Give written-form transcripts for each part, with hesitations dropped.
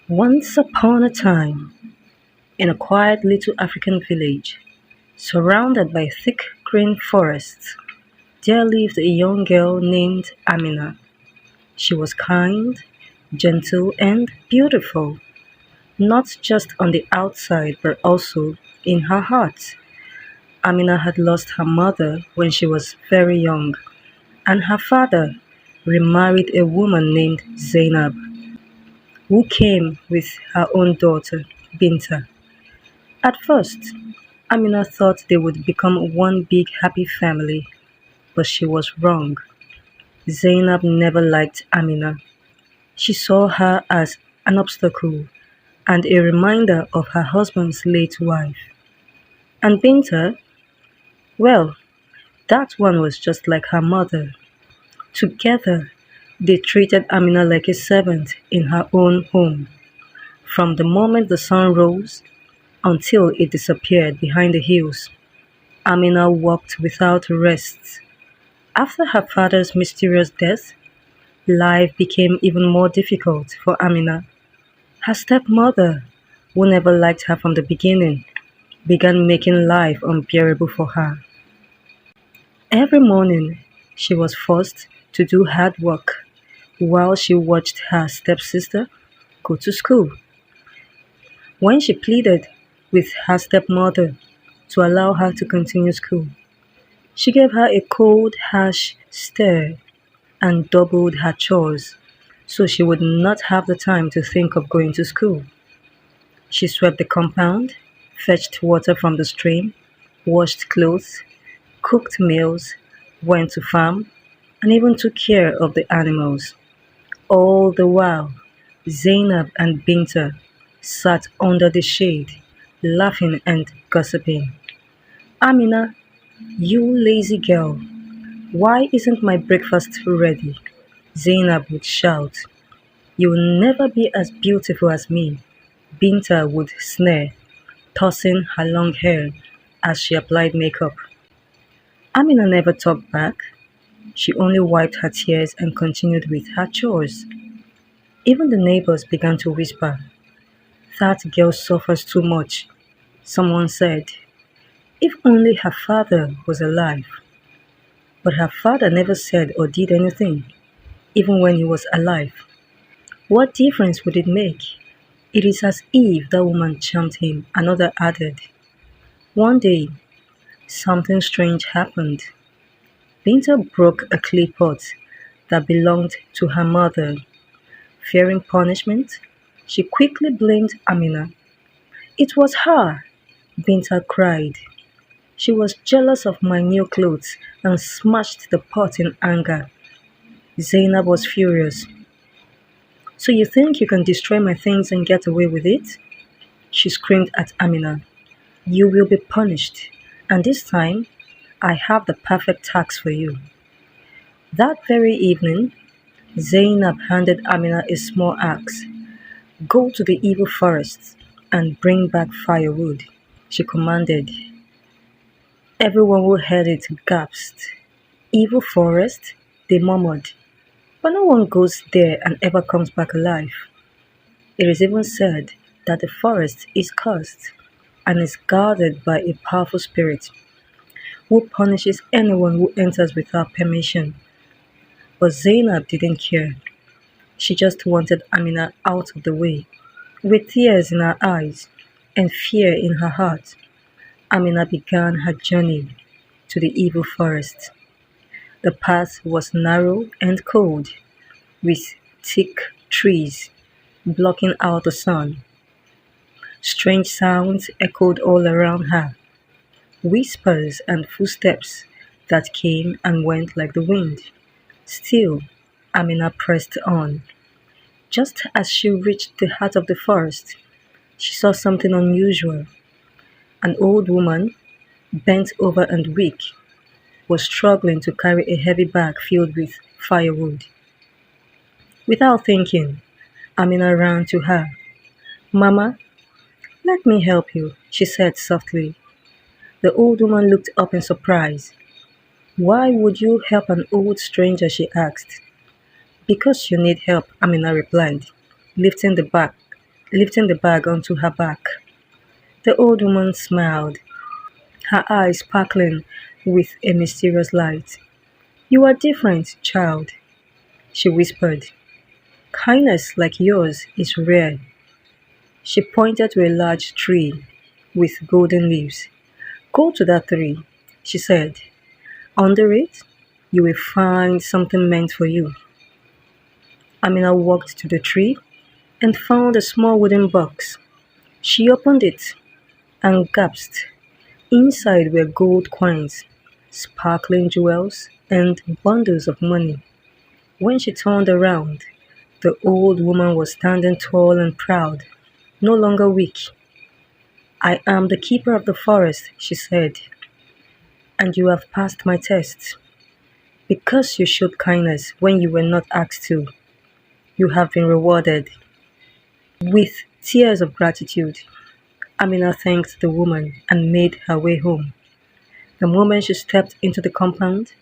Once upon a time, in a quiet little African village, surrounded by thick green forests, there lived a young girl named Amina. She was kind, gentle, and beautiful, not just on the outside but also in her heart. Amina had lost her mother when she was very young, and her father remarried a woman named Zainab, who came with her own daughter, Binta. At first, Amina thought they would become one big happy family, but she was wrong. Zainab never liked Amina. She saw her as an obstacle and a reminder of her husband's late wife. And Binta, well, that one was just like her mother. Together, they treated Amina like a servant in her own home. From the moment the sun rose until it disappeared behind the hills, Amina worked without rest. After her father's mysterious death, life became even more difficult for Amina. Her stepmother, who never liked her from the beginning, began making life unbearable for her. Every morning, she was forced to do hard work while she watched her stepsister go to school. When she pleaded with her stepmother to allow her to continue school, she gave her a cold, harsh stare and doubled her chores so she would not have the time to think of going to school. She swept the compound, fetched water from the stream, washed clothes, cooked meals, went to farm, and even took care of the animals. All the while, Zainab and Binta sat under the shade, laughing and gossiping. Amina, you lazy girl, why isn't my breakfast ready? Zainab would shout. You'll never be as beautiful as me, Binta would sneer, tossing her long hair as she applied makeup. Amina never talked back. She only wiped her tears and continued with her chores. Even the neighbors began to whisper, that girl suffers too much. Someone said, if only her father was alive. But her father never said or did anything, even when he was alive. What difference would it make? It is as if that woman charmed him, another added. One day, something strange happened. Binta broke a clay pot that belonged to her mother. Fearing punishment, she quickly blamed Amina. It was her, Binta cried. She was jealous of my new clothes and smashed the pot in anger. Zainab was furious. So you think you can destroy my things and get away with it? She screamed at Amina. You will be punished, and this time I have the perfect task for you. That very evening, Zainab handed Amina a small axe. Go to the evil forest and bring back firewood, she commanded. Everyone who heard it gasped. Evil forest? They murmured. But no one goes there and ever comes back alive. It is even said that the forest is cursed and is guarded by a powerful spirit who punishes anyone who enters without permission. But Zainab didn't care. She just wanted Amina out of the way. With tears in her eyes and fear in her heart, Amina began her journey to the evil forest. The path was narrow and cold, with thick trees blocking out the sun. Strange sounds echoed all around her, whispers and footsteps that came and went like the wind. Still, Amina pressed on. Just as she reached the heart of the forest, she saw something unusual. An old woman, bent over and weak, was struggling to carry a heavy bag filled with firewood. Without thinking, Amina ran to her. Mama, let me help you, she said softly. The old woman looked up in surprise. Why would you help an old stranger? She asked. Because you need help, Amina replied, lifting the bag lifting the bag onto her back. The old woman smiled, her eyes sparkling with a mysterious light. "You are different, child," she whispered. "Kindness like yours is rare." She pointed to a large tree with golden leaves. "Go to that tree," she said. "Under it, you will find something meant for you." Amina walked to the tree and found a small wooden box. She opened it and gasped. Inside were gold coins, sparkling jewels, and bundles of money. When she turned around, the old woman was standing tall and proud, no longer weak. "I am the keeper of the forest," she said, "and you have passed my test. Because you showed kindness when you were not asked to, you have been rewarded." With tears of gratitude, Amina thanked the woman and made her way home. The moment she stepped into the compound,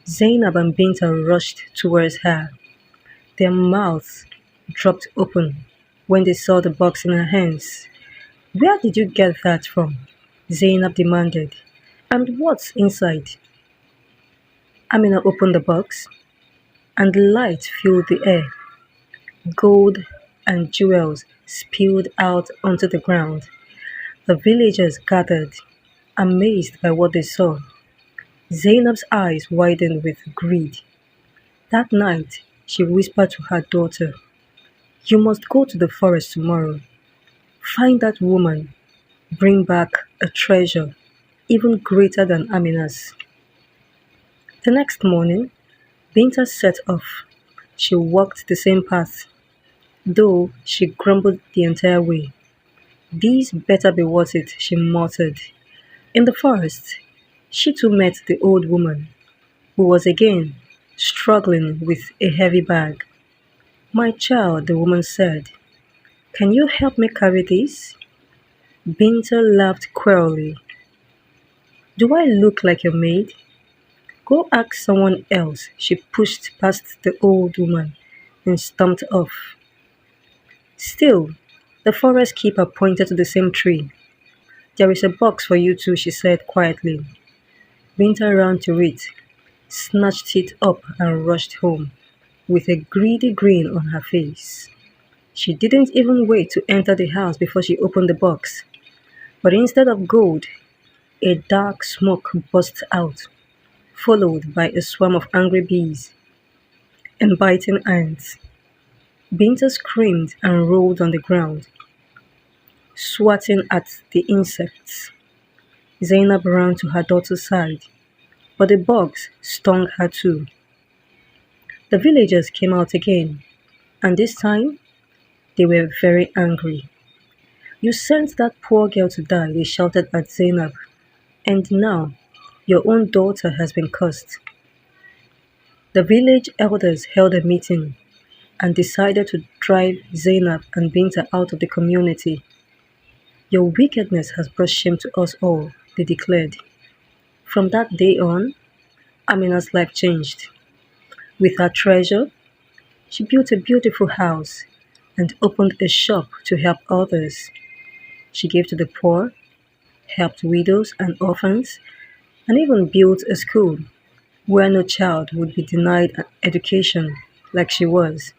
Zainab and Binta rushed towards her. Their mouths dropped open when they saw the box in her hands. "Where did you get that from?" Zainab demanded. "And what's inside?" Amina opened the box, and light filled the air. Gold and jewels spilled out onto the ground. The villagers gathered, amazed by what they saw. Zainab's eyes widened with greed. That night, she whispered to her daughter, "You must go to the forest tomorrow. Find that woman. Bring back a treasure even greater than Amina's." The next morning, Binta set off. She walked the same path, though she grumbled the entire way. "These better be worth it," she muttered. In the forest, she too met the old woman, who was again struggling with a heavy bag. "My child," the woman said, "can you help me carry this?" Binta laughed queerly. "Do I look like your maid? Go ask someone else." She pushed past the old woman and stumped off. Still, the forest keeper pointed to the same tree. "There is a box for you too," she said quietly. Binta ran to it, snatched it up and rushed home, with a greedy grin on her face. She didn't even wait to enter the house before she opened the box. But instead of gold, a dark smoke burst out, followed by a swarm of angry bees and biting ants. Binta screamed and rolled on the ground, swatting at the insects. Zainab ran to her daughter's side, but the bugs stung her too. The villagers came out again, and this time they were very angry. "You sent that poor girl to die," they shouted at Zainab, "and now your own daughter has been cursed." The village elders held a meeting and decided to drive Zainab and Binta out of the community. "Your wickedness has brought shame to us all," they declared. From that day on, Amina's life changed. With her treasure, she built a beautiful house and opened a shop to help others. She gave to the poor, helped widows and orphans, and even built a school where no child would be denied education like she was.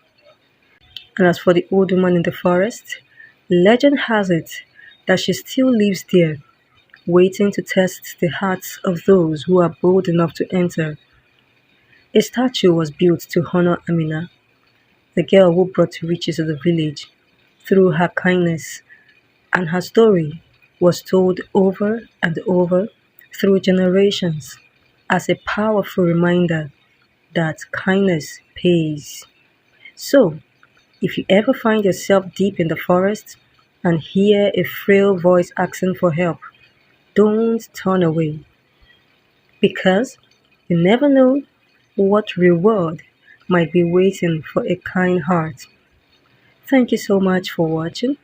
And as for the old woman in the forest, legend has it that she still lives there, waiting to test the hearts of those who are bold enough to enter. A statue was built to honor Amina, the girl who brought riches to the village through her kindness, and her story was told over and over through generations as a powerful reminder that kindness pays. So, if you ever find yourself deep in the forest and hear a frail voice asking for help, don't turn away, because you never know what reward might be waiting for a kind heart. Thank you so much for watching.